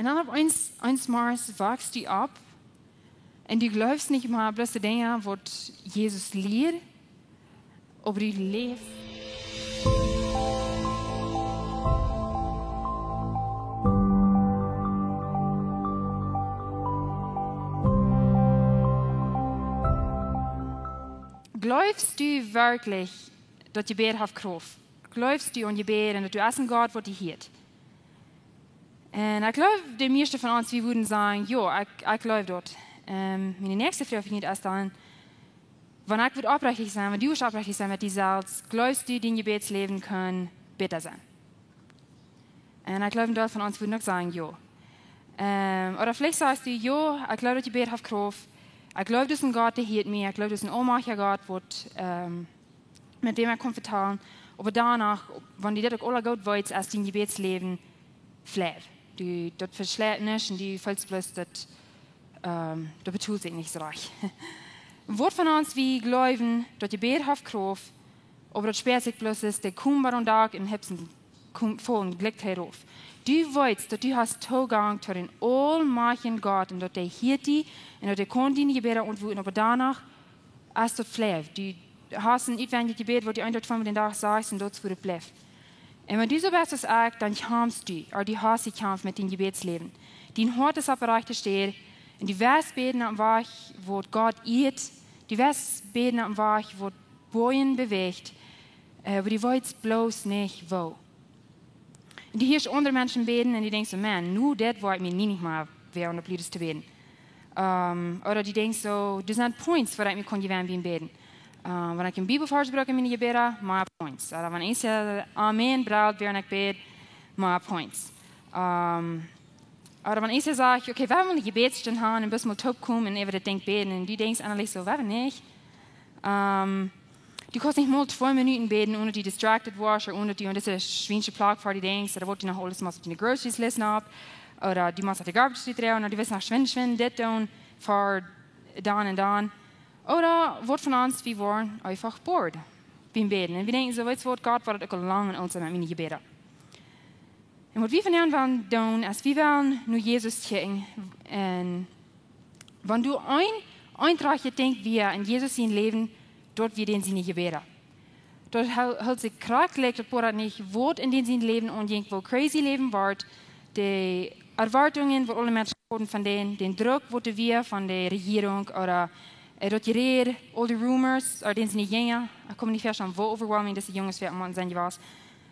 Und dann auf eins Mars wachst du ab und du glaubst nicht mal bloß die Dinge, was Jesus lehrt, aber du lebst. Glaubst du wirklich, dass je Gebet hat Kraft? Glaubst du an Gebet und dass du essen Gott, was dich hielt? Und ich glaube, die meisten von uns, wir würden sagen, ja, ich glaube dort. Meine nächste Frage finde ich erst dann, wenn ich wird aufrichtig sein, wenn du aufrichtig sein mit dir selbst, glaubst du, dein Gebetsleben kann besser sein? Und ich glaube, ein von uns würden auch sagen, ja. Oder vielleicht sagst du, ja, ich glaube, dass Gebet hat Kraft. Ich glaube, dass ein Gott, der hielt mich. Ich glaube, dass ein allmächtiger Gott, mit dem ich kann vertrauen. Aber danach, wenn du das auch alle gut weißt, als dein Gebetsleben fleht. Du das verschlägt nicht und du fühlst bloß, das betut sich nicht so reich. Wort von uns, wie glauben, dass Gebet hat Kraft, aber das sperrt sich bloß, dass der kommt und Tag in Hepsen voll Glück herauf. Du weißt, dass du hast Zugang zu den allmächtigen Gott und dass der hielt dich und dass der kann deine Gebete antworten, aber danach hast du fleht. Du hast ein etwaniges Gebet, wo du ein, zwei den Tag sagst und dort wird bleibt. Und wenn du so etwas sagst, dann kämpfst du, oder du hast den Kampf mit dem Gebetsleben. Dein Hort ist auf der Rechte steht, und du wirst beten am Weg, wo Gott irrt, du wirst beten am Weg, wo Bäume bewegt, aber du weißt bloß nicht, wo. Und du hörst andere Menschen beten und du denkst so, man, nur das wollte mir nie nicht mal während der Blüte zu beten. Oder du denkst so, das sind Points, wo ich mir gewähren beten. Wenn ich in Bibelvers brauche, meine Gebete, mache ich Points. Oder wenn ich sage, Amen, brauche, während ich bete, mache ich Points. Oder wenn ich sage, okay, wir wollen eine Gebetsstunde haben, ein bisschen mal top kommen und über das Ding beten, und du denkst eigentlich so, wer nicht? Du kannst nicht mal 2 Minuten beten, ohne die distracted warst, oder ohne die, und das ist ein schwierige Plage für die denkst, oder wollt du noch alles mal auf deine Groceries listen ab, oder du machst auf die Garbage drehen, oder du willst noch schwind, das tun, für dann und dann. Oder wird von uns, wir waren einfach bored beim Beten. Und wir denken so, jetzt wird Gott, war das auch lange uns mit meinen Gebeten. Und was wir von ihnen wollen tun, ist, wir wollen nur Jesus checken. Und wenn du eintracht denkst, wie in Jesus sein Leben, dort wir den seine Gebete. Dort hält sich kranklich, dort nicht Wort in den sein Leben und wo crazy Leben wird, die Erwartungen, wo alle Menschen haben von denen, den Druck, wo wir von der Regierung oder dort die Rede, all die Rumors, oder den sind die Jünger, ich komme nicht verstehen, wo overwhelming das die Jungs werden, man sein was.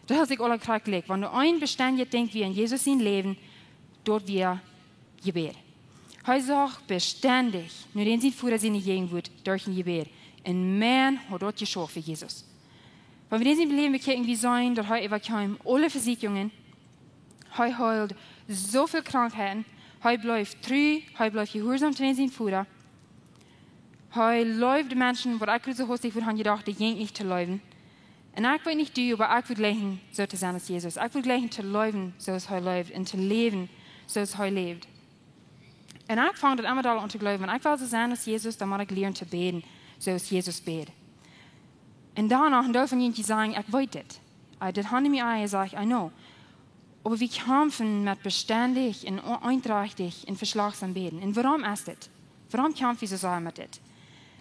Da hält sich alle kranklich. Wenn du beständig denkst, wie in Jesus sein Leben, dort wir Gebet. Heute sagt beständig, nur den sie vorher seine Jungen wird, durch ein Gebet. Und man hat dort geschafft für Jesus. Wenn wir diesen Leben bekennen, wie sein, dort heute überkommen alle Versicherungen, heute heult so viel Krankheiten, heute bleibt treu, heute bleibt gehorsam zu den Führer. Heute läuft die Menschen, wo ich so hostig würde, haben gedacht, die gehen nicht zu laufen. Und ich will nicht du, aber ich will lernen, so zu sein als Jesus. Ich will lernen zu laufen, so es heute läuft, und zu leben, so es heute lebt. Und ich fange das immer da an zu glauben. Wenn ich will so sein als Jesus, dann muss ich lernen zu beten, so es Jesus betet. Und danach, und dürfen die sagen, ich weiß das. Das handelt mir ein, ich sage, I know. Aber wir kämpfen mit beständig und einträchtig in verschlagsam Beten. Und warum ist das? Warum kämpfen wir so sehr mit das?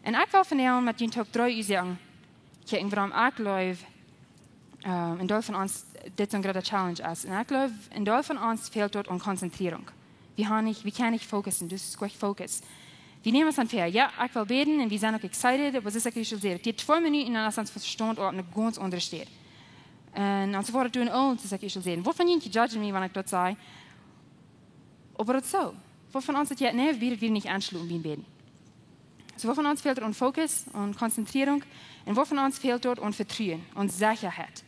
Und ich will von ihnen mit den Tag 3 sagen, warum ich glaube, in Teil von uns, das eine große Challenge ist. Und ich glaube, in Teil von uns fehlt dort an Konzentrierung. Wir können nicht fokussen, das ist gut Fokus. Wir nehmen es dann fair. Ja, ich will beten und wir sind auch excited, aber es ist eigentlich schon sehr. Die 2 Minuten, dann ist uns verstanden, ob eine ganz andere steht. Und dann sofort tun, oh, das ist eigentlich schon sehr. Wo von Ihnen judgen mich, wenn ich das sage? Aber das ist so. Wo von uns sagt, ja, nee, wir will nicht anschlucken beim Beten. So, wo von uns fehlt dort an Fokus und Konzentrierung und wo von uns fehlt dort an Vertrauen und Sicherheit.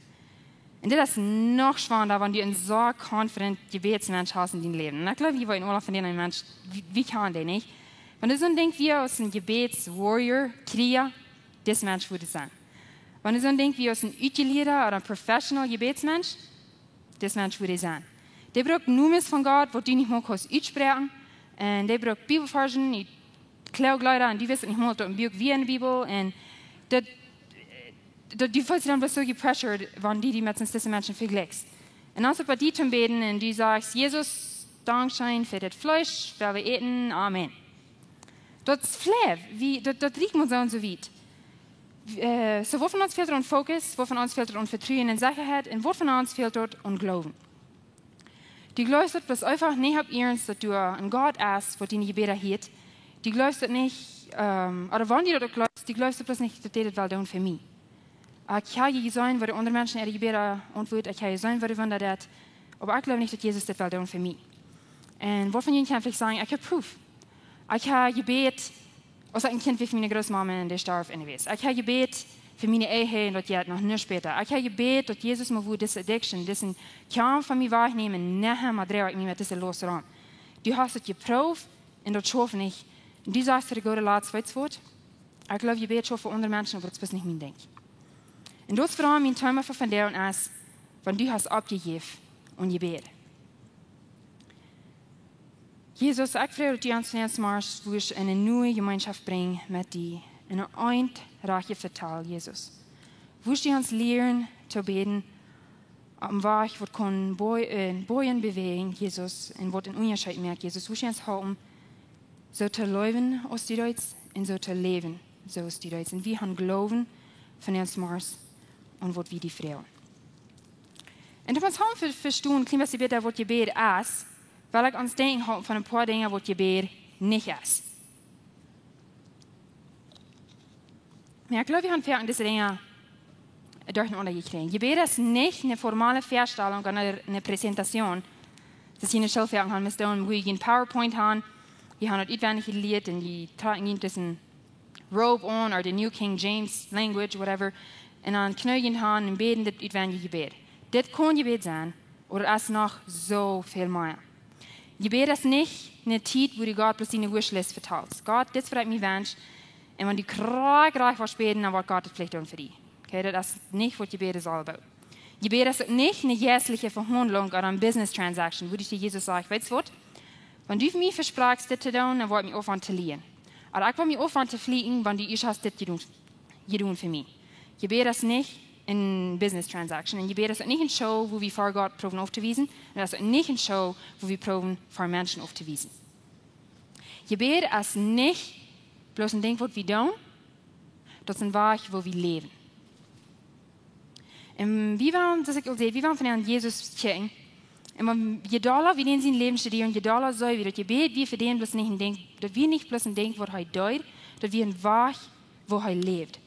Und das ist noch spannender, wenn du einen so confident Gebetsmensch hast in deinem Leben. Und ich glaube, ich wollte nur von denen Mensch, wie kann der nicht? Wenn du so denkst, wie aus einem Gebetswarrior, Krieger, das Mensch würde sein. Wenn du so denkst, wie aus einem Utilierer oder einem Professional Gebetsmensch, das Mensch würde sein. Der braucht nur von Gott, wo du nicht mal kannst aussprechen. Und der braucht Bibelversen, die Klaugleuter, und die wissen nicht mal, dass ein Buch wie in der Bibel. Und du fühlst dich dann so gepressured, wenn die mit diesen Menschen vergleichst. Und dann bei dir zum Beten und du sagst, Jesus, Dankeschön für das Fleisch, weil wir eten, Amen. Dat is flauw, dat riecht man so und so weit. So, wat van ons fehlt er an Fokus, wat van ons fehlt er an Vertrauen in Sicherheit und wat von uns fehlt dort an Glauben. Die glaubst dat bloß einfach nicht ab ihrens, dass du an Gott hast, was deine Gebete hielt. Die glaubst dat nicht, oder wann die das glaubst, die glaubst dat bloß nicht, dass die das wel für mich. Ich kann je sein, was andere Menschen ihre Gebete antworten, ich kann je sein, was die Wunder dat, aber ich glaube nicht, dass Jesus das wel für mich. Und wat van jullie kann ich sagen, ich habe Proof. Ich habe gebet, als ein Kind wie für meine Großmama, die starb anyways. Ich habe gebet für meine Ehe und das jetzt noch nicht später. Ich habe gebet, dass Jesus mir diese Addiction, diesen Kampf von mir wahrnehmen, nachher mal drehe ich mich mit diesem losran. Du hast es geprüft und das schaffe ich nicht. Und du sagst, der gute Laat Wort. Ich glaube, gebet schon für andere Menschen, aber das ist nicht mein Ding. Und das vor allem mein Thema von der und ist, wenn du hast abgegeben und gebet. Jesus, ich freue mich, dass du uns machst, wo ich eine neue Gemeinschaft bringe mit dir. Eine einreiche Verteil, Jesus. Wo ich uns lehren, zu beten, am Weg, wo kann Bojen bewegen, Jesus, und wo den Unterschied merkt, Jesus. Wo ich uns haben, so zu leben aus die Deutsch und so zu leben, so aus die Deutsch. Und wir haben Glauben von uns Mars und wo wir die Frauen. Und du musst haben verstehen, klingt was die Bitte, wo die Gebet ist, weil ich uns denken habe von ein paar Dingen, wo die Gebet nicht ist. Ja, ich glaube, wir haben für diese Dinge durcheinander gekriegt. Gebet ist nicht eine formale Vorstellung oder eine Präsentation, dass ich eine Schulferien haben müssen, wo ich einen PowerPoint habe, ich habe das auswendig gelehrt und die tragen diesen Robe an oder den New King James Language, whatever, und dann knöcheln haben und beten das auswendige Gebet. Das kann Gebet sein, oder ist noch so viel mehr. Gebet ist nicht eine Zeit, wo du Gott bloß deine Wishlist verteilst. Gott, das freut mich wünsch. Und wenn du reich was beten, dann wird Gott das vielleicht tun für dich. Okay, das ist nicht, was Gebet ist all about. Gebet ist nicht eine jährliche Verhandlung oder eine Business Transaction, wo ich dir Jesus sage, weißt du was? Wenn du mir versprachst, das zu tun, dann wird mich aufhören zu liehen. Aber ich will mich aufhören zu fliegen, wenn du ich hast, das zu tun für mich. Gebet ist nicht eine Business Transaction. Und Gebet ist nicht eine Show, wo wir vor Gott proben aufzuweisen. Und das ist nicht eine Show, wo wir proben, vor Menschen aufzuweisen. Gebet ist nicht bloß ein Ding, was wir tun, das ist ein Weg, wo wir leben. Und wir wollen von Herrn Jesus checken. Und je doller wir in sein Leben studieren, je doller soll wir das Gebet, wir für den bloß nicht ein Ding, dass wir nicht bloß ein Ding, was er deut, dass wir ein Weg, wo er lebt.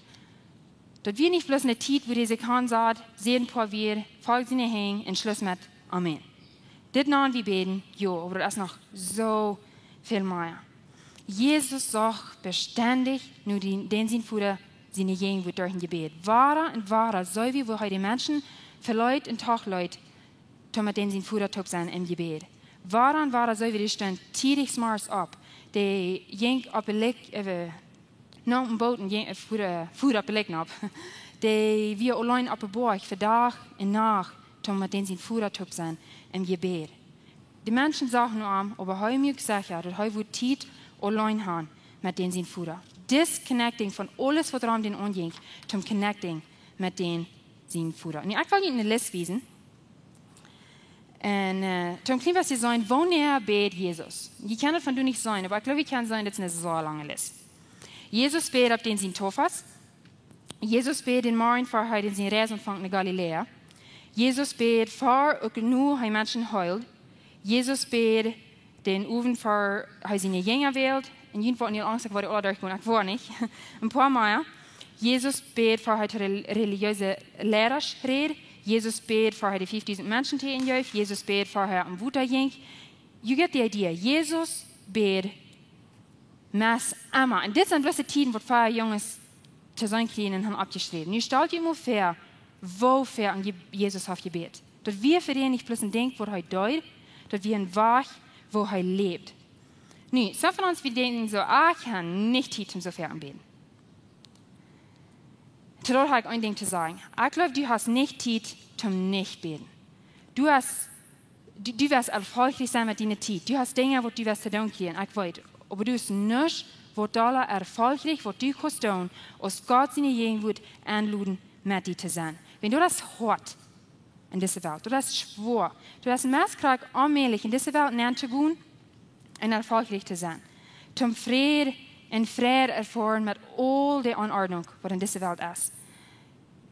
Dass wir nicht bloß eine Zeit, wo diese Kahn sagt, sehen paar wir, folgt seine Hängen und Schluss mit Amen. Das nennen wir beten, ja, aber das ist noch so viel mehr. Jesus sagt beständig, nur den sein Futter, seine Jungen wird durch ein Gebet. Wahrer und wahrer, so wie wir heute Menschen für Leute und Tagleute, mit denen sein Futter top sein im Gebet. Wahrer und wahrer, so wie die stehen, tidig smars ab, die Jungen ab noch ein Boot und Futter belegen ab, die wir allein ab Borg für Tag und Nacht, mit denen sein Futter top sein im Gebet. Die Menschen sagen nur aber heute mir gesagt, dass heute wird Zeit allein haben mit denen sein Futter. Disconnecting von alles, was daran den anging, zum Connecting mit denen sein Futter. Und ich will Ihnen eine Liste wiesen. Und zum Klima, was Sie sagen, wo näher bet Jesus? Ich kann das von du nicht sein, aber ich glaube, ich kann sagen, das ist eine so lange Liste. Jesus bet, ab den sie in Tophas. Jesus bet den Morgen vor heute in seinen Reisenfang in Galiläa. Jesus bet vor und nur die Menschen heult. Jesus bet den Uwen vor seine Jünger wählt. Und jeden Fall nicht Angst, ich war alle durchgegangen, ich war nicht. Ein paar Mal. Jesus bet vor heute religiöse Lehrer redet. Jesus bet vor heute 5000 Menschen in Jöf. Jesus bet vorher am Wuterjink. You get the idea. Jesus bet Mass immer. Und das sind bloß die Tiden, wo zwei Jungs zu sein Kleinen haben abgeschrieben. Nu stellt ihr immer vor, wofür an Jesus auf Gebet. Dass wir für den nicht bloß ein Ding, wo er deut, dass wir ein Weg, wo er lebt. Nu, so von uns, wir denken so, ich kann nicht Zeit zum so viel anbeten. Dort habe ich ein Ding zu sagen. Ich glaube, du hast nicht Zeit zum nicht beten. Du wirst erfolgreich sein mit deiner Zeit. Du hast Dinge, wo du wirst zu tun kriegen. Ich weiß. Aber du hast nicht, wo du erfolgreich, wo du kannst tun, aus Gott seine Gegenwart anluden, mit dir zu sein. Wenn du das hörst, in dieser Welt. Du hast schwor. Du hast Maßkrag allmählich in dieser Welt näher zu gehen und erfolgreich zu sein. Zum Frieden und Frieden erfahren mit all der Unordnung, was in dieser Welt ist.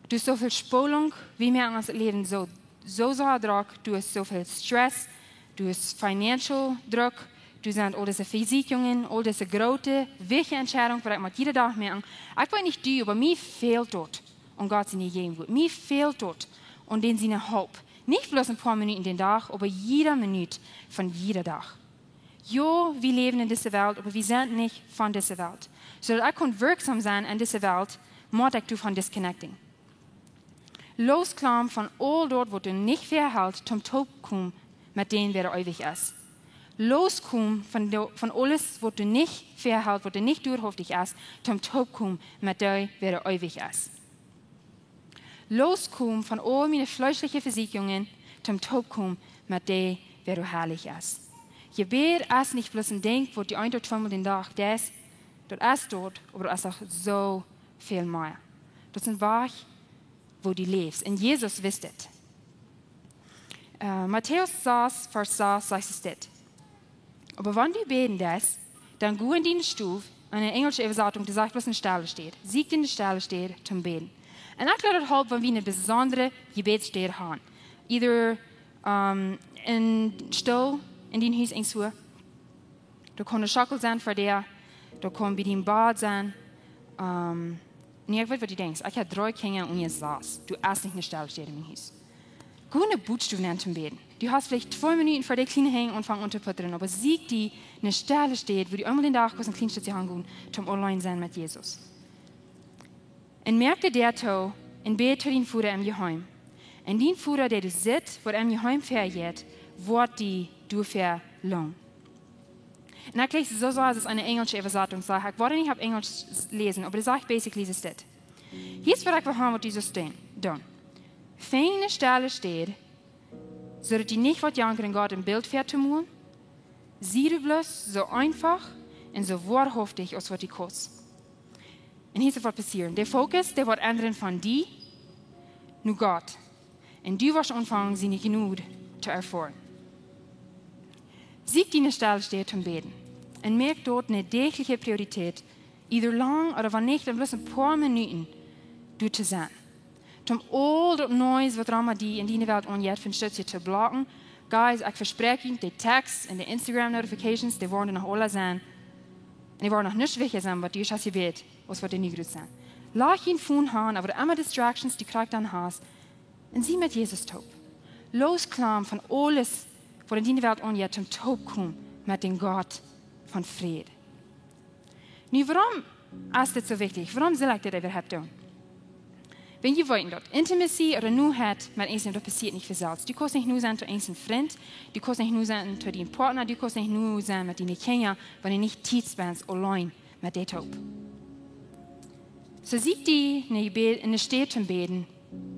Du hast so viel Spannung, wie wir unser Leben so Druck, du hast so viel Stress, du hast Financial Druck, du sind all diese Versuchungen, all diese große, wichtige Entscheidungen, die ich jeden Tag mache. Ich weiß nicht du, aber mir fehlt dort, und Gott sie nicht geben wird. Mir fehlt dort, und den seine Hope. Nicht bloß ein paar Minuten den Tag, aber jede Minute von jeder Tag. Ja, wir leben in dieser Welt, aber wir sind nicht von dieser Welt. So dass ich wirksam sein in dieser Welt, muss ich davon disconnecting. Losklam von all dort, wo du nicht verhält, zum Tod kommen, mit denen wer ewig ist. Loskommen von alles, wo du nicht verhält, wo du nicht durchhaftig ist, zum Tod kommen, mit denen wer ewig ist. Loskommen von all meine fleischlichen Versicherungen, zum Tod kommen, mit denen wer du herrlich ist. Gebet ist nicht bloß ein Ding, wo die ein oder zweimal den Tag das, dort ist dort, aber dort ist auch so viel mehr. Das sind Wahrheit, wo du lebst. Und Jesus wisst es. Matthäus 6, Vers 6 sagt es das. Aber wenn du beten das, dann geh in den Stuf, eine englische Übersetzung, die sagt, was in der Stelle steht. Sieg in der Stelle steht, zum Beten. Und ich glaube, das wenn wir eine besondere Gebetsstelle haben. Either in Stall, in den Haus irgendwo. Da kann eine Schachtel sein für dir, da kann bei dem Bad sein. Nee, ich weiß, was du denkst. Ich habe 3 Kinder und jetzt saß. Du hast nicht eine Stelle steht in meinem Haus. Geh in eine Bootstufe zum Beten. Du hast vielleicht 2 Minuten für die Kleine hängen und fang unterputtern, aber sieg die eine Stelle steht, wo du einmal den Tag kurz ein kleines Stück hingehen, zum allein sein mit Jesus. Und merk dir der to, und bete den Vater im Geheim. Und den Vater, der du sitzt, wo im Geheim vergeht, wird die du verlang. Und eigentlich so es ist eine englische Übersetzung. Ich wollte nicht auf Englisch lesen, aber das sagt basically ist das. Hier ist, was ich haben, was Jesus stehen. Dann. Feine Stelle steht, so dass die nicht was jankern Gott im Bild fährt zu tun. Sieh du bloß so einfach und so wahrhaftig, als wird die kurz. Und hier ist was passieren. Der Fokus, der wird ändern von dir, nur Gott. Und du wirst anfangen, sie nicht genug zu erfahren. Sieg die eine Stelle steht zum Beten. Und merk dort eine tägliche Priorität, either lang oder wenn nicht, dann bloß ein paar Minuten, du zu sein. Zum all das Neues, was Rama die in die Welt angeht, von Stütze zu blocken. Guys, ich verspreche Ihnen, die Texts und die Instagram-Notifications, die werden noch alle sein. Und die werden noch nicht wichtig sein, aber die ist, als ihr wisst, was wird nicht gut sein. Lass ihn von haben, aber immer Distractions, die kriegt dann hast. Und sie mit Jesus taub. Losklam von alles, was in die Welt angeht, zum Taub kommen mit dem Gott von Frieden. Nu, warum ist das so wichtig? Warum soll ich das überhaupt tun? Wenn ihr wollt, dort Intimacy oder nur hat mit einem, das passiert nicht für selbst. Du kannst nicht nur sein zu einem Freund, du kannst nicht nur sein zu deinem Partner, du kannst nicht nur sein mit deinen Kindern, wenn du nicht Zeit spendest allein mit der Taub. So sieht die in der Stadt zum Beten,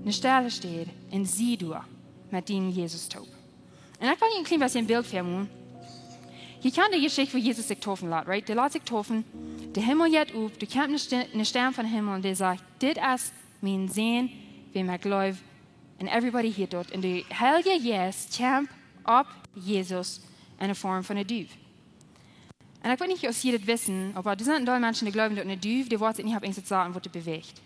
eine Stelle steht, und sie du mit dem Jesus taub. Und ich will Ihnen ein klein bisschen ein Bild filmen. Hier kann die Geschichte, wo Jesus sich taufen lässt, right? Der lässt sich taufen, der Himmel geht auf, du kommst eine Stern vom Himmel und der sagt, das ist mein Sohn, wem ich glaube, und everybody hier dort. Und der Heilige Geist kommt ab Jesus in der Form von einer Dove. Und ich will nicht, dass Sie das wissen, aber da sind Menschen, die glauben, dass eine Dove, die wartet nicht auf irgendwas sagen, was bewegt.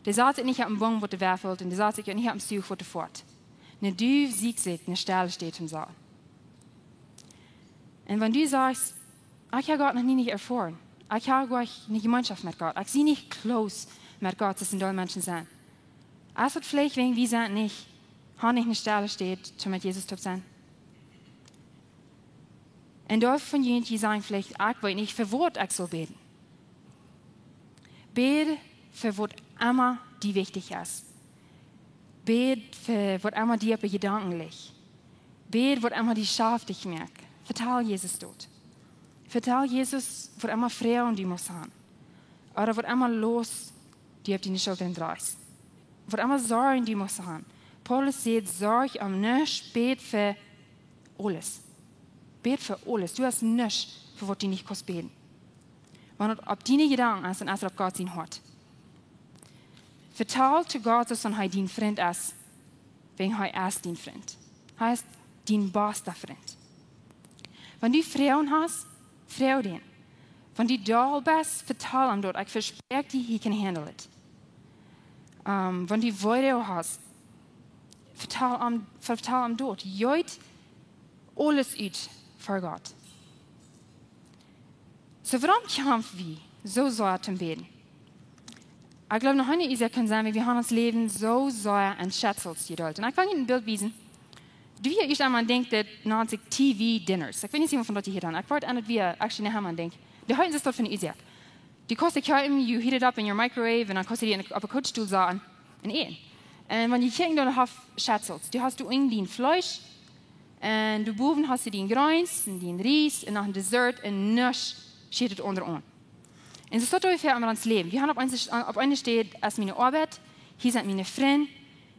Der sagt sich nicht auf den Baum, was werfelt, und der sagt sich nicht auf den Zug, was fort. Eine Dove sieht sich, eine Stelle steht im Saal. Und wenn du sagst, ich habe Gott noch nie erfahren, ich habe eine Gemeinschaft mit Gott, ich sehe nicht close mit Gott, das sind alle Menschen sein. Es wird vielleicht wegen wie sind nicht, haben nicht eine Stelle steht, zum mit Jesus zu sein. Und dort von jenen, die sagen vielleicht, ich weiß nicht, für was ich soll beten. Bete für was immer die wichtig ist. Bete für was immer dir bei Gedanken liegt. Bete, was immer die scharf dich merkt. Vertraue Jesus dort. Vertraue Jesus, was immer Frauen die muss haben. Oder was immer los, die auf deine Schultern dreist. Was immer Sorgen die muss haben. Paulus sagt, sorg am nichts, bete für alles. Bete für alles. Du hast nichts, für was du nicht kannst beten. Wenn du auf deine Gedanken hast, dann ist es auf Gott sein Hort. Vertraue zu Gott, dass er dein Freund ist. wegen hij ist dein Freund. Hij ist dein bester Freund. Wenn du Frauen hast, frau den. Wenn du da bist, vertel ihm dort. Ich verspreche dir, he can handle it. Wenn du Worte hast, vertel ihm dort. Joit alles uit für Gott. So warum kämpfen wir so sehr zum Beten? Ich glaube, noch eine Isa kann sagen, wir haben das Leben so sehr an Schätzels geduld. Und ich will Ihnen ein Bild wiesen. Du hier erst einmal denkt, dass 90 TV-Dinners. Ich will nicht sehen, von dort hier dann. Ich wollte an, dass wir actually nachher mal denken. Die halten sich dort von Isaac. Die kostet kaum, you heat it up in your microwave, und dann kostet die auf der Kutschstuhl sahen und eten. Und wenn die Kinder dann haben Schätzels, du hast du irgendwie Fleisch, und du boven hast du den Greins, und den Reis, und nach dem Dessert, und nichts steht es unter uns. Und so ist ungefähr immer das Leben. Wir haben auf einer steht, es ist meine Arbeit, hier sind meine Freunde,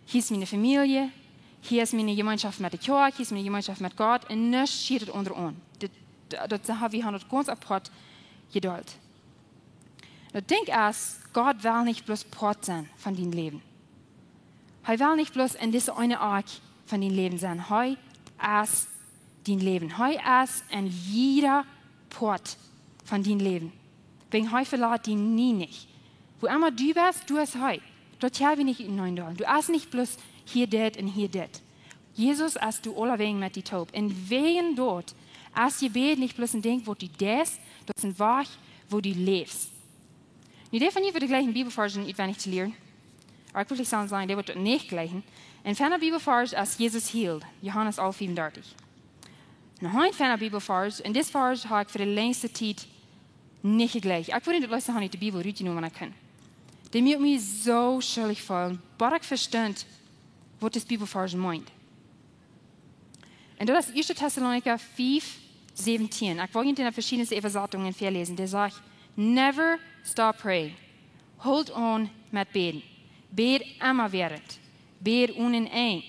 hier ist meine Familie, hier ist meine Gemeinschaft mit der Kirche, hier ist meine Gemeinschaft mit Gott, und nichts steht unter uns. Wir haben das ganz apart Geduld. Ich denke Gott will nicht bloß Part sein von deinem Leben. Er will nicht bloß in dieser eine Art von deinem Leben sein. Er ist dein Leben. Er ist in jeder Part von deinem Leben. Wegen er verlässt ihn nie nicht. Wo immer du bist, du bist er. Dort haben wir nicht in neuen Dollar. Du hast nicht bloß hier das und hier das. Jesus hast du alle wegen mit die Taub. Und wegen dort, als je beten, nicht bloß ein Ding, wo du das, dort sind wach, wo du lebst. Die Idee von hier wird gleich in Bibelforschung nicht zu lernen. Aber ich will nicht sagen, der wird nicht gleichen. In ferner Bibelforschung, als Jesus hielt, Johannes 11,35. Noch ein ferner Bibelforschung, in dieser Forschung habe ich für die längste Zeit nicht gleich. Ich würde nicht die Bibel richtig wenn ich kann. Der mir mich so schuldig fühlen, aber ich verstehe, was das Bibelforschung meint. Und das ist 1. Thessaloniker 5,17. Ich wollte in den verschiedensten Übersetzungen verlesen. Der sagt, never stop praying. Hold on mit beten. Bet immer während. Bet ohne ein.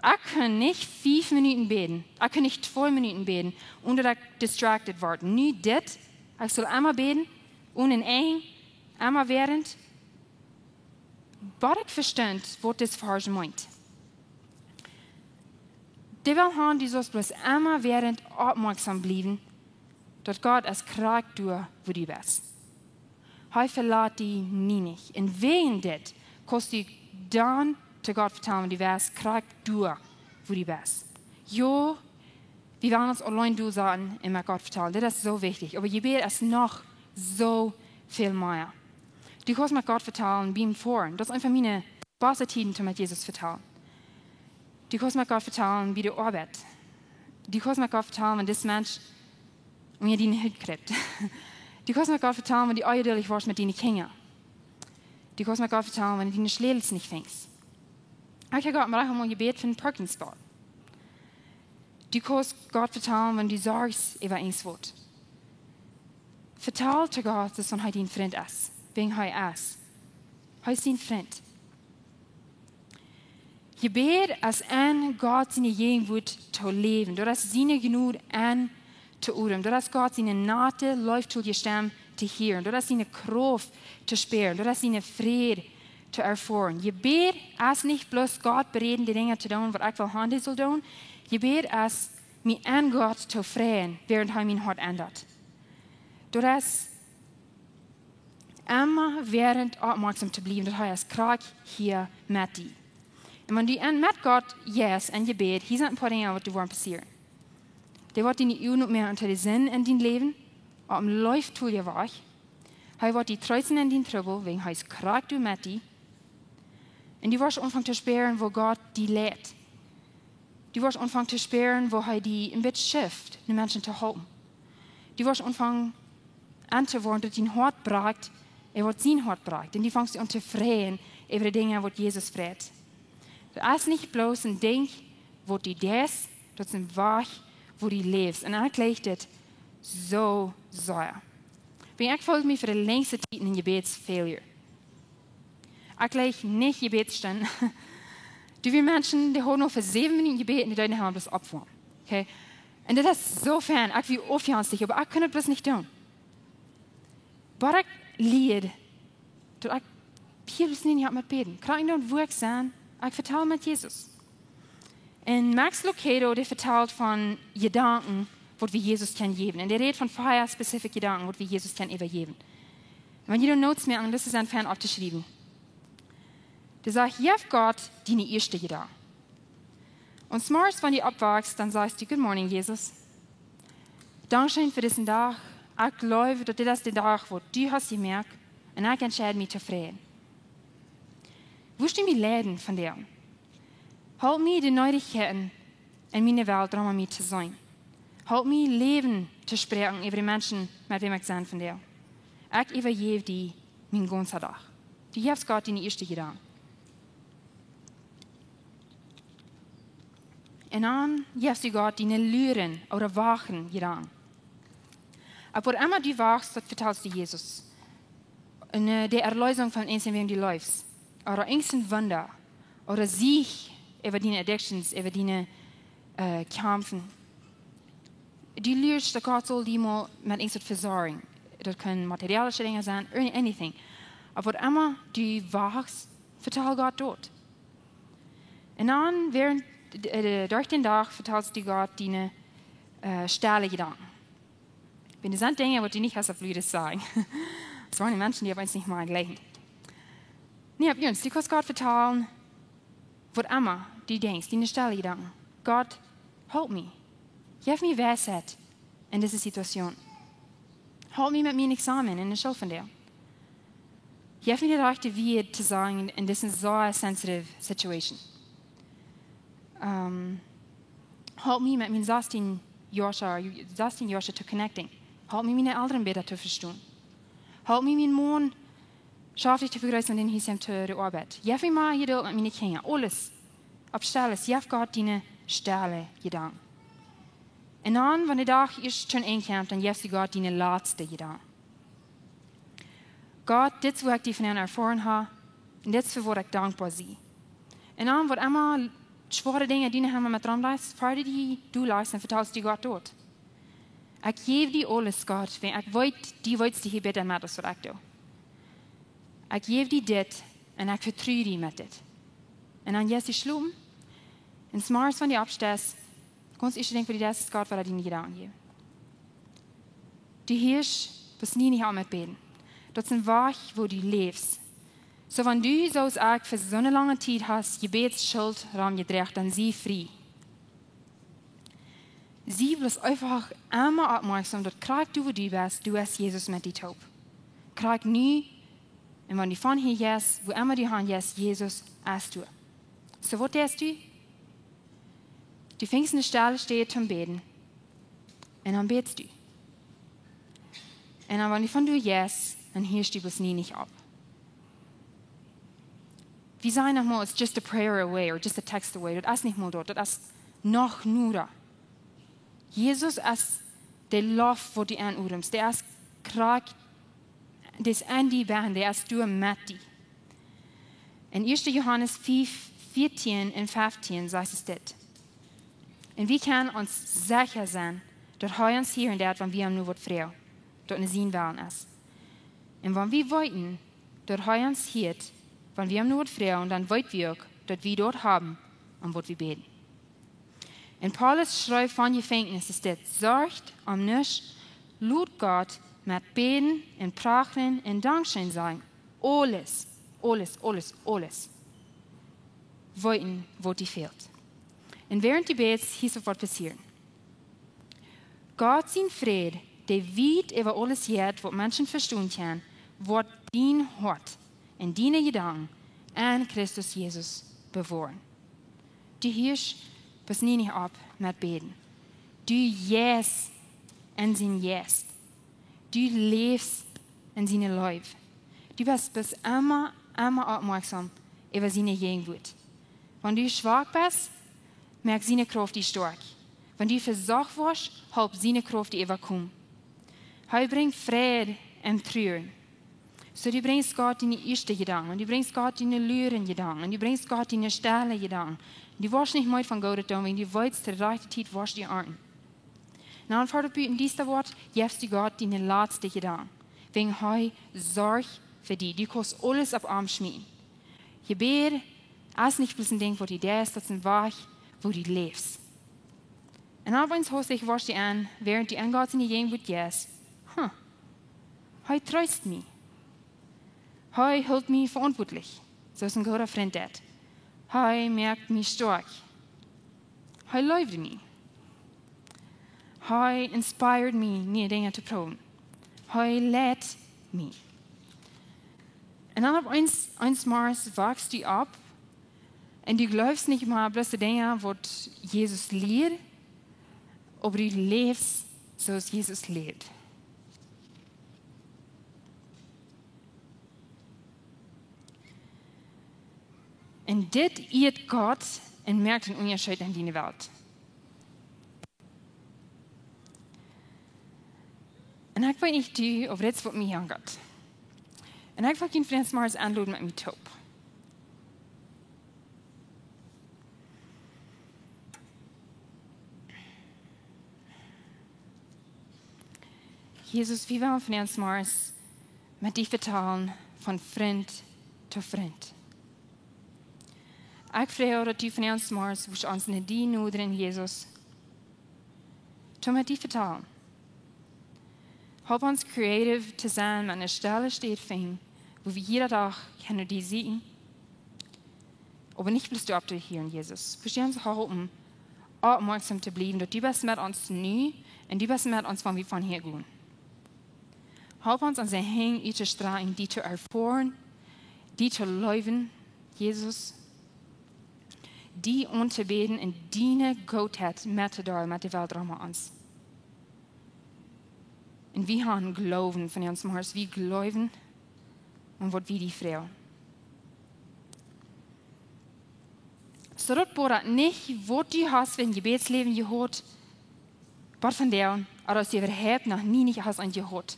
Ich kann nicht 5 Minuten beten. Ich kann nicht 2 Minuten beten, ohne dass ich distracted werde. Nicht das. Ich soll immer beten, ohne ein, immer während. Aber ich verstehe, was das Verse meint. Die will haben, die soll bloß immer während aufmerksam bleiben, dass Gott es kriegt, wo du bist. Er verlässt dich nie nicht. Und wegen das kannst du dann zu Gott vertrauen, wenn du wirst, kriegt wo du bist. Ja, wir werden uns allein sagen, immer Gott vertrauen. Das ist so wichtig. Aber Gebet ist noch so viel mehr. Du kannst mit Gott vertrauen, wie ihm vor. Das ist einfach meine beste Zeit, mit Jesus vertrauen. Du kannst mit Gott vertrauen, wie du arbeitest. Du kannst mit Gott vertrauen, wenn das Mensch mir die nicht kriegt. Du kannst mit Gott vertrauen, wenn du eierlich warst mit deinen Kindern. Du kannst mit Gott vertrauen, wenn du deine Schläels nicht fängst. Ich habe Gott mal Gebet für einen Parking-Spot. Du kannst Gott vertrauen, wenn du sorgst über ein Wort. Vertraue zu Gott, dass er dein Freund ist. Wegen er ist. Er ist dein Freund. Gebet ist an Gott seine Gegenwart zu leben. Das ist seine Genug an zu üben. Das ist Gott seine Nate läuft zu dir Stimme zu hören. Das ist seine Kraft zu spüren. Das ist seine Friede zu erfahren. Gebet ist nicht bloß Gott bereden, die Dinge zu tun, was ich will haben, die soll tun. Gebet ist, mich an Gott zu freuen, während er mein Hart ändert. Das ist immer während aufmerksam zu bleiben, dass er es kriegt hier mit dir. Und wenn du mit Gott yes in Gebet, hier sind ein paar Dinge, die wollen passieren. Der wird die Uhr noch mehr unter den Sinn in dein Leben, am läuft tu dir wach. Er wird die treuzen in dein Trouble, wegen er ist kriegt du mit dir. Und du wirst anfangen zu spüren, wo Gott die lädt. Du wirst anfangen zu spüren, wo er die ein bisschen schifft, die Menschen zu helfen. Du wirst anfangen anzuwenden, dass dein Hart braucht, wird sein Hart braucht. Und du fängst an zu freuen über die Dinge, die Jesus freut. Das ist nicht bloß ein Ding, wo du das ist ein Wach, wo du lebst. Und ich lege das so sehr. Ich folge mich für die längste Zeit in Gebetsfailure. Ich lege nicht Gebetsstunden. Du wie Menschen, die haben noch für 7 Minuten gebeten, die Leute haben das abfahren. Okay? Und das ist so fern. Ich will aufhören, aber ich kann das nicht tun. Aber ich liebe, dass ich hier dus niet met beden. Krijg ik nou werk zijn? Ik vertel met Jezus. En Max Lucado, die vertelt van gedanken, wat we Jezus kan geven. En die redt van 5 specifieke gedanken, wat we Jezus kan übergeben. Wenn ihr Notes merken, das ist ein Fan aufgeschrieben. Der sagt, jef Gott, deine erste Gedanken. Und morgens, wenn du abwachst, dann sagst du, Good morning, Jesus. Dankeschön für diesen Tag. Ich glaube, dass das der Tag, wo du hast gemerkt, und ich entscheide mich zufrieden. Willst du mich leiden von dir? Halt mich die Neuigkeiten in meine Welt, um mit zu sein. Halt mich Leben zu sprechen über die Menschen, mit wem ich sein von dir. Ich übergebe dir mein ganzer Tag. Du hast Gott in die erste Gedanken. Und dann gibst du Gott deine Lüren oder wachen Gedanken. Aber immer du wachst, das vertraust du Jesus. Und die Erlösung von eins, in wem du läufst. Oder irgendein Wunder. Oder Sieg über deine Addictions, über deine Kämpfen. Du lernst, dass Gott soll die mal mit irgendwas versorgen. Das können materialische Dinge sein, anything. Aber immer du wachst, vertraust Gott dort. Und dann, durch den Tag, vertraust du Gott deine stille Gedanken. Wenn das sind Dinge, die du nicht hast, würde ich sagen. Das waren die Menschen, die auf uns nicht mal gleichen. Nee, auf uns, du kannst Gott vertrauen, was immer du denkst, deine stille Gedanken. Gott, help me. Gib mir Weisheit in dieser Situation. Help me mit meinem Examen in der Schule von dir. Gib mir die rechte Wege zu sagen in dieser so sensitive Situation. Help me mit meinem 16 Jahren zu connecting. Help me meine Eltern besser zu verstehen. Help me meinen Mann schafflich zu begrüßen und den Hiesem zu der Arbeit. Gib mir mal Geduld mit meinen Kindern. Alles. Abstelles. Gib Gott deine stille Gedanken. Und dann, wenn der Tag ist schon einkommt, dann gibst du Gott deine letzte Gedanken. Gott, das, was ich von ihnen erfahren habe, und das, für was ich dankbar bin. Und dann, was immer schwere Dinge, die haben wir mit dran leist, für die du leist, dann vertraust du Gott dort. Ich gebe dir alles, Gott, wenn ich weiß, die willst du hier besser mit, als was ich tue. Ich gebe dir das und ich vertraue dir mit das. Und dann gehst du schlafen und morgens, wenn du abstehst, kannst du denken, das ist Gott, weil er dir Gedanken gibt. Du hörst, was nie nicht auch mit beten. Das ist ein Weg, wo du lebst. So, wenn du so als für so eine lange Zeit hast, Gebetsschuld gedreht, dann sieh frei. Sie bloß einfach einmal aufmerksam, dass krieg du, wo du bist, du hast Jesus mit dir taub. Krieg nie, und wenn du von hier gehst, wo immer du hingehst, Jesus hast du. So, was tust du? Du fängst eine Stelle steht zum Beten. Und dann betest du. Und dann, wenn du von du gehst, dann hörst du bloß nie nicht ab. Wir sagen nochmal, it's just a prayer away or just a text away. Das ist nicht mal dort, das ist noch nur da. Jesus ist der Lauf, wo du anurmst. Der ist krank, das an die Beine, der ist du mit dir. In 1. Johannes 5, 14 und 15 sagt es das. Und wir können uns sicher sein, dass er uns hier und dort, wenn wir ihm nur was fragen, dass eine sehen wollen ist. Und wenn wir wollten, dass er uns hier, wenn wir ihm nur was fragen, dann wollen wir auch, dass wir dort haben, und was wir beten. Und Paulus schreibt von Gefängnis, ist das, sorgt um nichts, lud Gott mit Beten und Prachten und Dankeschön sagen. Alles, alles, alles, alles. Wollten, wo die fehlt. Und während du betest, hier sofort passieren. Gott sein Friede, der weit über alles geht, was Menschen verstehen können, wird dein Hort und deine Gedanken an Christus Jesus bewahren. Du hörst, was nie nicht ab mit Beten. Du jäst in sein Jäst. Du lebst in seine Leib. Du bist immer aufmerksam über seine Gegenwart. Wenn du schwach bist, merkt seine Kraft die stark. Wenn du versagt wirst, hilft seine Kraft die überkommen. Er bringt Friede im Trüben. So du bringst Gott deine ersten Gedanken, du bringst Gott deine Lüren Gedanken, du bringst Gott deine stille Gedanken. Du wirst nicht mehr von Gott tun, wenn du willst, der rechte Zeit wirst du arten. Na, und vor dem dieses Wort, gibst du Gott deine letzten Gedanken. Wegen er sorgt für die. Die kannst alles auf Arm schmieden. Gebet ist nicht bloß ein Ding, wo die da ist, das ist ein Weg, wo du lebst. Und dann wenn es ich wasch die an, während die angeht in die Gegend, wo du gehst, Hij tröst mich. Hij hält mich verantwortlich, so ist ein guter Freund das. Hij merkt mich stark. Hij läuft mich. Hij inspired mich, neue Dinge zu proben. Hij lädt mich. Und dann auf eins Mars wachst du ab und du glaubst nicht mal bloß die Dinge, was Jesus lehrt, aber du lebst, so es Jesus lehrt. Und das irrt Gott und merkt den Unterschied in die Welt. Und ich will nicht tun, auf das, was mich angeht. Und ich will ihn vielleicht mal anladen mit mir Top. Jesus, wie wollen wir uns mal mit dir vertalen von Freund zu Freund? Ich frage, dass du von uns mal, wo uns nicht die Not in Jesus, zu mit dir vertalen. Help uns creative zu sein, an der Stelle steht fing, wo wir jeden Tag können die sehen. Aber nicht bloß du ab hier in Jesus. Versteh uns helfen, aufmerksam zu bleiben, dass du bist mit uns nu und du bist mit uns, wenn wir von hier gehen. Help uns an sein Hängen zu strahlen, die zu erfahren, die zu leben, Jesus. Die anzubeten und deine Gottheit mit der Welt rum uns. Und wir haben Glauben von uns, Mars, wir glauben und was wir die Frau. So dass Bruder nicht, was du hast, wenn Gebetsleben gehört, was von der, oder dass du überhaupt noch nie nicht hast an gehört.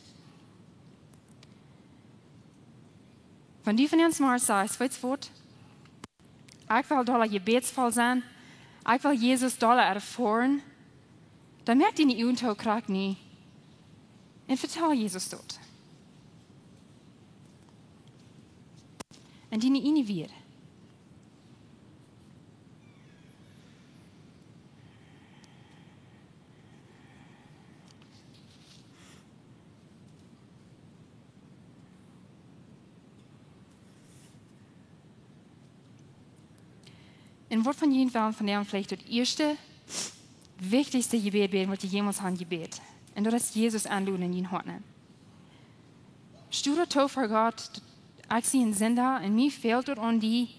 Wenn du von uns Mars sagst, weißt du was? Ich will doller gebetsvoll sein, ich will Jesus doller erfahren, dann merkt ihr die Untaukraft nie. Und vertraue Jesus dort. Und die nie wieder. Und was von jeden Fall von der vielleicht das erste, wichtigste Gebet beten, was die jemals haben gebet. Und das ist Jesus anladen in den Herzen. Studiert to vor Gott, ich sehe einen Sinn da, und mir fehlt dort an die,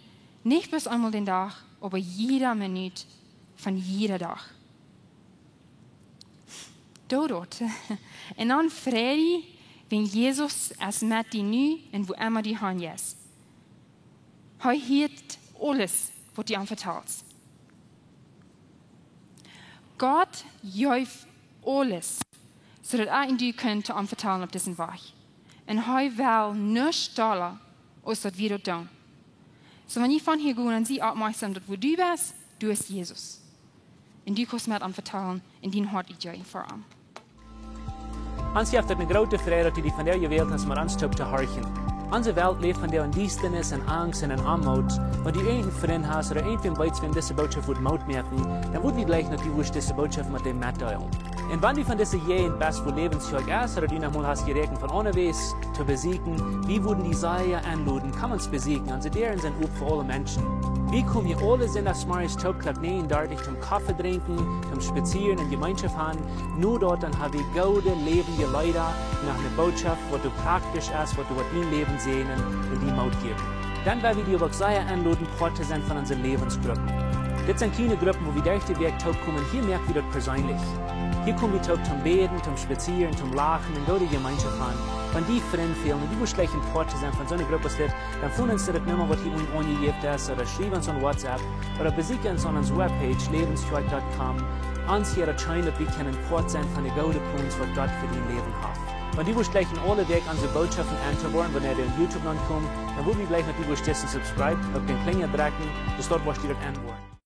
nicht bis einmal den Tag, aber jeder Minute von jeder Tag. Dort. Und dann Friede, wenn Jesus es mit die nu und wo immer die haben jetzt. Er hört alles, was die anvertraut. Gott jäuft alles, sodass er in die könnte anvertrauen auf diesen Weg. Und er will nichts doller, als das wir dort tun. So wenn ich von hier gehe und sie aufmerksam, wo du bist, du bist Jesus. Und du kannst mit anvertrauen, in dein Hart ich dir vor allem. Ons heeft een grote vrede dat die van der gewählt hast, maar ons te horchen. Onze Welt leeft van der Duisternis en Angst en Armut. Wenn du einen Freund hast oder irgendwen weißt, wenn diese Botschaft wird Mut merken, dann wird die gleich natürlich diese Botschaft mit dem mitteilen. Und wenn du von diesen jeden best wohl lebensfähig ist oder du noch mal hast gerechnet von unterwegs zu besiegen, wie würden die Seier anluden, kann man es besiegen, also deren sind auch für alle Menschen. Wie kommen hier alle in das Smarties Taubclub nähen, dort zum Kaffee trinken, zum Spazieren und Gemeinschaft haben, nur dort dann habe ich gute, lebende Leute nach einer Botschaft, was du praktisch ist, was du mit deinem Leben sehen und die Mut geben. Dann werden wir die auch Seier anluden, Porte sind von unseren Lebensgruppen. Das sind kleine Gruppen, wo wir durch den Weg taub kommen, hier merken wir das persönlich. Hier kommen wir taub zum Beten, zum Spazieren, zum Lachen und dort die Gemeinschaft haben. Wenn die Freunde fehlen und die wo schlecht in Porte sind von so einer Gruppe steht, dann finden uns das Nummer, was hier unten angegeben ist, oder schreiben uns an WhatsApp, oder besuchen uns an unserer Webpage, lebensstrike.com, uns hier erscheinen, dass wir können Port sein von den guten Punkten, was Gott für dein Leben hat. Wenn die wo gleich in alle Weg unsere Botschaften anzuhören, wenn ihr in YouTube ankommt, dann will wir gleich natürlich subscribe, auf den Klingel drücken, bis dort, was ihr das anhören.